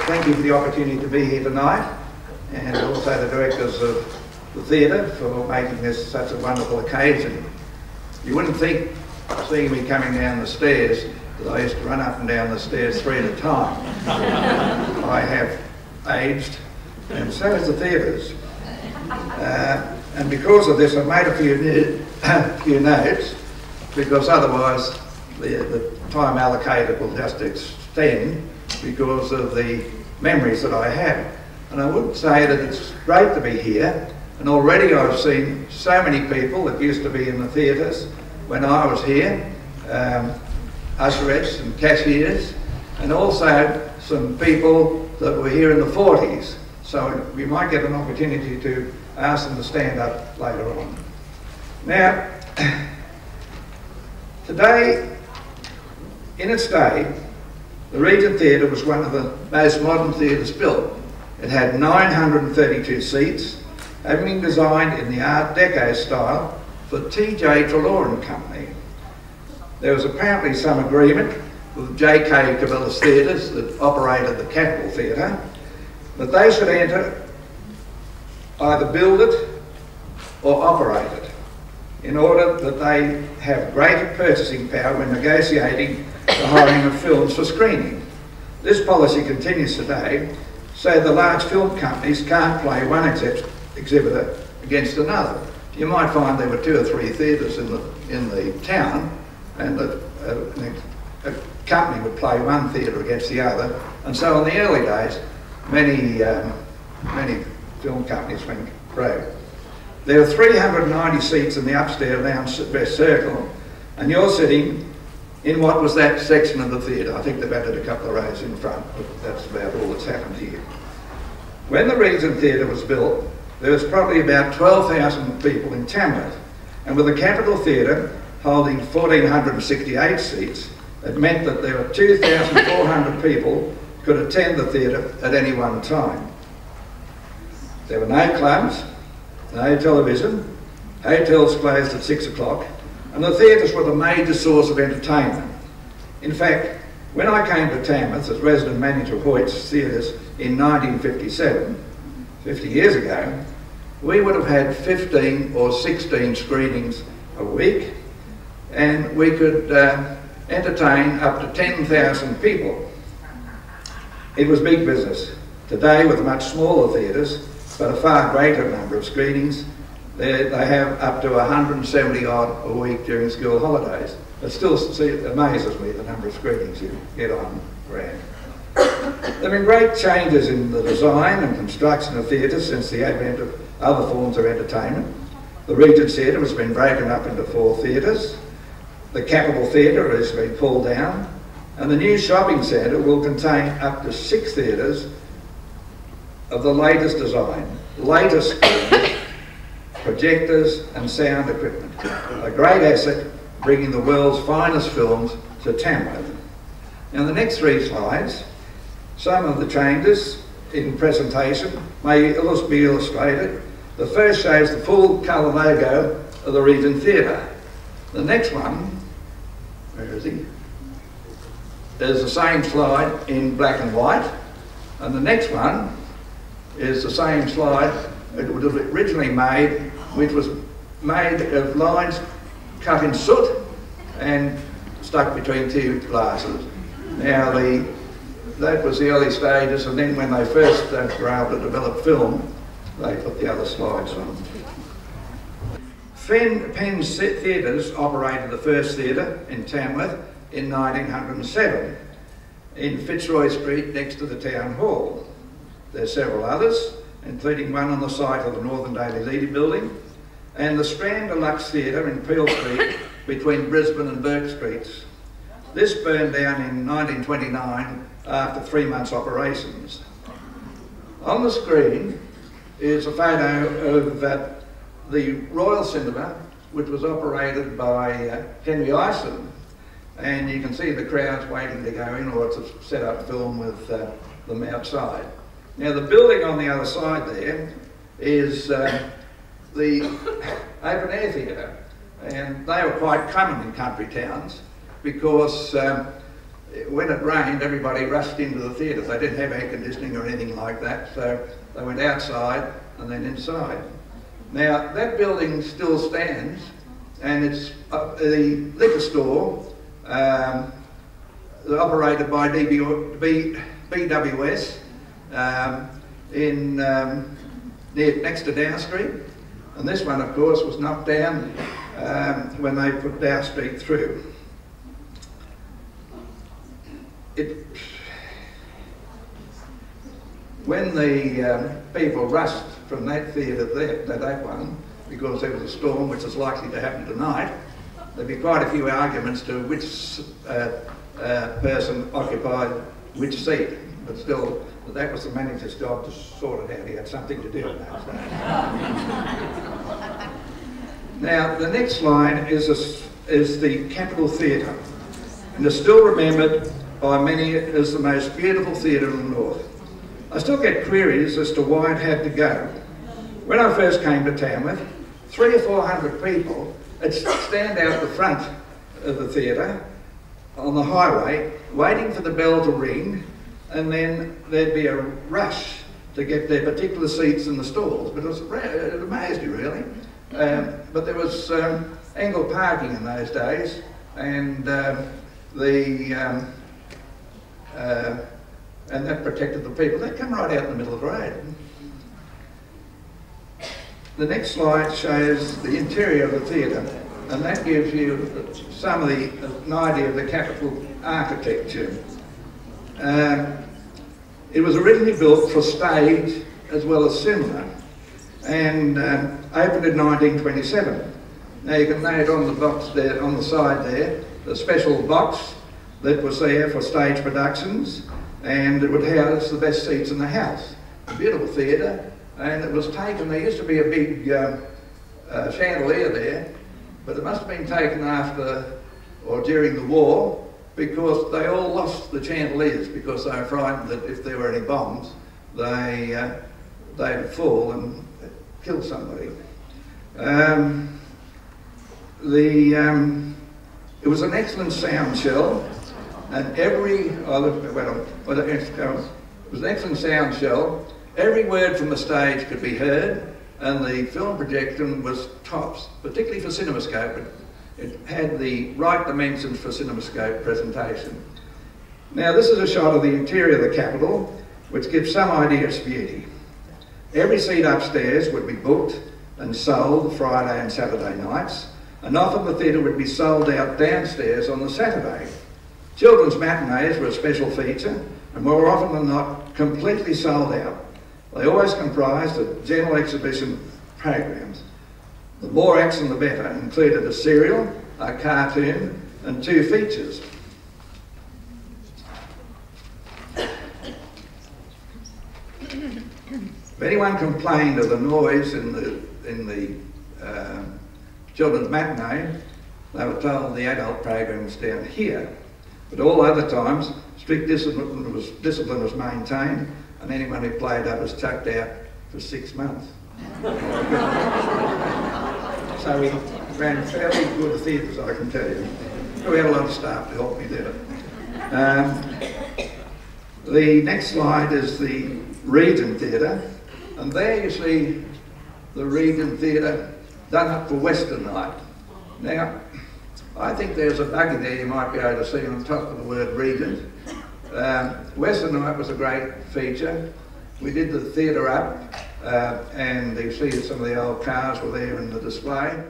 thank you for the opportunity to be here tonight, and also the directors of the theatre for making this such a wonderful occasion. You wouldn't think, seeing me coming down the stairs, that I used to run up and down the stairs 3 at a time. I have aged, and so has the theatres. And because of this, I've made a few notes, because otherwise the time allocated will just extend because of the memories that I have. And I would say that it's great to be here, and already I've seen so many people that used to be in the theatres when I was here, usherettes and cashiers, and also some people that were here in the 40s. So we might get an opportunity to ask them to stand up later on. Now, today, in its day, the Regent Theatre was one of the most modern theatres built. It had 932 seats, having been designed in the Art Deco style for T.J. Trelaw and Company. There was apparently some agreement with J.K. Cabillas Theatres that operated the Capitol Theatre that they should either build it or operate it, in order that they have greater purchasing power when negotiating the hiring of films for screening. This policy continues today, so the large film companies can't play one exhibitor against another. You might find there were 2 or 3 theatres in the town, and a company would play one theatre against the other, and so in the early days, many film companies went broke. There are 390 seats in the upstairs lounge West Circle, and you're sitting in what was that section of the theatre. I think they've added a couple of rows in front, but that's about all that's happened here. When the Regent Theatre was built, there was probably about 12,000 people in Tamworth, and with the Capitol Theatre holding 1,468 seats, it meant that there were 2,400 people could attend the theatre at any one time. There were no clubs, no television, hotels closed at 6 o'clock, and the theatres were the major source of entertainment. In fact, when I came to Tamworth as resident manager of Hoyt's Theatres in 1957, 50 years ago, we would have had 15 or 16 screenings a week, and we could entertain up to 10,000 people. It was big business. Today, with much smaller theatres, but a far greater number of screenings, they have up to 170 odd a week during school holidays. It still amazes me the number of screenings you get on ground. There have been great changes in the design and construction of theatres since the advent of other forms of entertainment. The Regent Theatre has been broken up into 4 theatres. The Capitol Theatre has been pulled down, and the new shopping centre will contain up to 6 theatres of the latest design, latest screens, projectors and sound equipment. A great asset bringing the world's finest films to Tamworth. Now the next 3 slides, some of the changes in presentation may be illustrated. The first shows the full colour logo of the Regent Theatre. The next one, where is he? There's the same slide in black and white, and the next one is the same slide it was originally made, which was made of lines cut in soot and stuck between 2 glasses. Now that was the early stages, and then when they first were able to develop film, they put the other slides on. Penn Theatres operated the first theatre in Tamworth in 1907 in Fitzroy Street next to the Town Hall. There are several others, including one on the site of the Northern Daily Leader building, and the Strand Deluxe Theatre in Peel Street between Brisbane and Burke Streets. This burned down in 1929 after 3 months' operations. On the screen is a photo of the Royal Cinema, which was operated by Henry Iceland, and you can see the crowds waiting to go in or to set up film with them outside. Now the building on the other side there is the open air theatre, and they were quite common in country towns because when it rained, everybody rushed into the theatres. They didn't have air conditioning or anything like that, so they went outside and then inside. Now, that building still stands, and it's the liquor store operated by BWS next to Dow Street. And this one, of course, was knocked down when they put Dow Street through. When the people rushed from that theatre to that one, because there was a storm which is likely to happen tonight, there'd be quite a few arguments to which person occupied which seat. But still, that was the manager's job to sort it out. He had something to do with that. Now, the next slide is the Capitol Theatre, and it's still remembered by many as the most beautiful theatre in the north. I still get queries as to why it had to go. When I first came to Tamworth, 300 or 400 people would stand out the front of the theatre on the highway, waiting for the bell to ring, and then there'd be a rush to get their particular seats in the stalls. But it amazed you, really. But there was angled parking in those days, and and that protected the people. They'd come right out in the middle of the road. The next slide shows the interior of the theatre, and that gives you an idea of the Capitol architecture. It was originally built for stage as well as cinema, and opened in 1927. Now you can note on the box there, on the side there, the special box that was there for stage productions, and it would house the best seats in the house. A beautiful theatre, and it was taken, there used to be a big chandelier there, but it must have been taken after or during the war, because they all lost the chandeliers because they were frightened that if there were any bombs, they'd fall and kill somebody. It was an excellent sound shell, and it was an excellent sound shell. Every word from the stage could be heard, and the film projection was tops, particularly for CinemaScope. It had the right dimensions for CinemaScope presentation. Now, this is a shot of the interior of the Capitol, which gives some idea of its beauty. Every seat upstairs would be booked and sold Friday and Saturday nights, and often the theatre would be sold out downstairs on the Saturday. Children's matinees were a special feature, and more often than not, completely sold out. They always comprised of general exhibition programs. The more action the better, included a serial, a cartoon, and 2 features. If anyone complained of the noise in the children's matinee, they were told the adult program was down here. But all other times, strict discipline was maintained, and anyone who played up was chucked out for 6 months. So we ran fairly good theatres, I can tell you. We had a lot of staff to help me do it. The next slide is the Regent Theatre, and there you see the Regent Theatre done up for Western night. Now, I think there's a buggy there you might be able to see on top of the word Regent. Western night was a great feature. We did the theatre up, and you see some of the old cars were there in the display.